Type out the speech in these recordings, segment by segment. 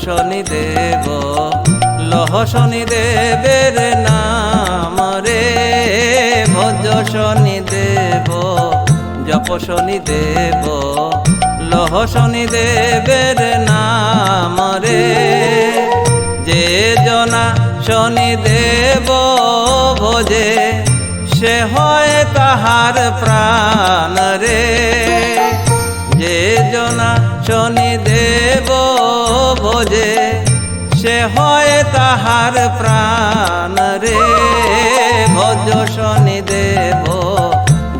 শনি দেব লহ শনি দেবের নাম রে। ভজ শনি দেব জপ শনি দেব লহ শনি দেবের নাম রে। যে জনা শনি দেব ভজে সে হয় তাহার প্রাণ রে। যে জনা শনি দেব ভজে সে হয় তাহার প্রাণ রে। ভজ শনি দেব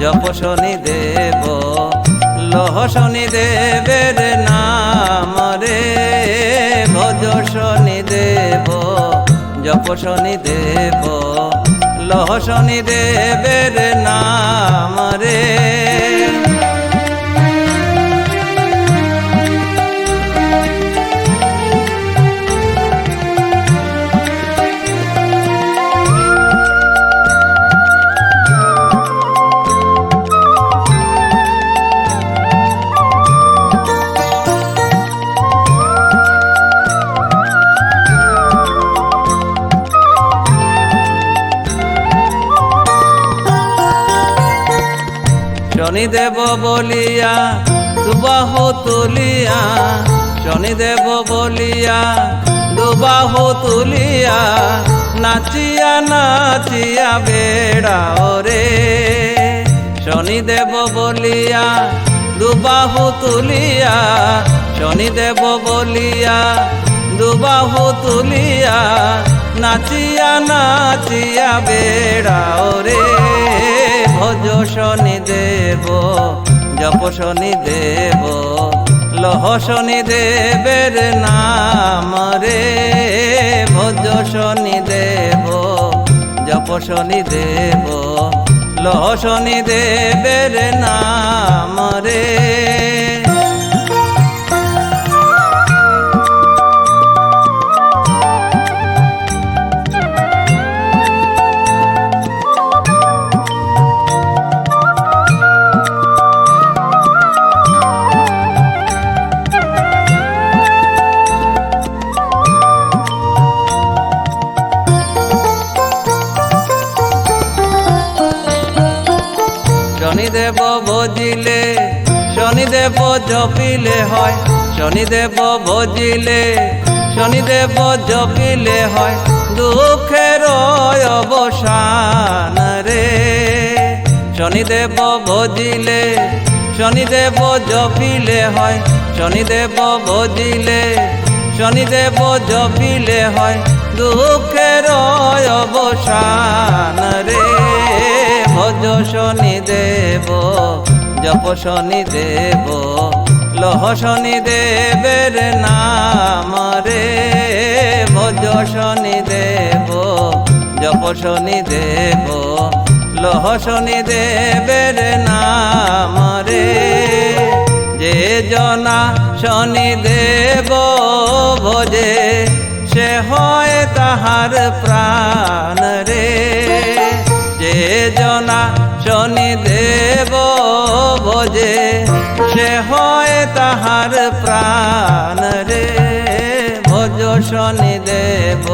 জপ শনি দেব লহ শনি দেবের নাম রে। ভজ শনি দেব জপ শনি দেব লহ শনি দেবের নাম রে। শনি দেব বলিয়া দুবাহু তুলিয়া শনি দেব বলিয়া দুবাহু তুলিয়া নাচিয়া নাচিয়া বেড়াও রে। শনি দেব বলিয়া দুবাহু তুলিয়া শনি দেব বলিয়া দুবাহু তুলিয়া নাচিয়া নাচিয়া বেড়াও রে। ভজ শনি দেব জপ শনি দেব লহ শনি দেবের নাম রে। ভজ শনি দেব জপ শনি দেব লহ শনি দেবের নাম রে। শনি দেব ভজিলে শনি দেব জপিলে হয় শনি দেব ভজিলে শনি দেব জপিলে হয় দুঃখের অবসান রে। শনি দেব ভজিলে শনি দেব জপিলে হয় শনি দেব ভজিলে শনি দেব জপিলে হয় দুঃখের অবসান রে। ভজ শনি দেব জপ শনি দেব লহ শনি দেবের নাম রে। ভজ শনি দেব জপ শনি দেব লহ শনি দেবের নাম রে। যে জনা শনি দেব ভজে সে হয় তাহার প্রাণ রে। যে জনা শনি দেব ভজে সে হয় তাহার প্রাণ রে। ভজ শনি দেব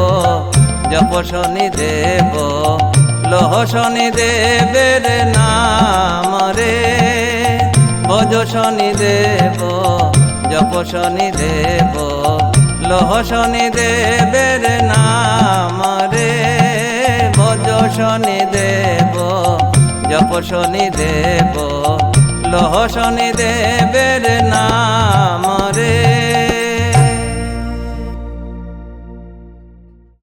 জপ শনি দেব লহ শনি দেবের নাম রে। ভজ শনি দেব জপ শনি দেব লহ শনি দেবের নাম রে। ভজ শনি দেব জপ শনি দেব লহ শনি দেবের নাম রে।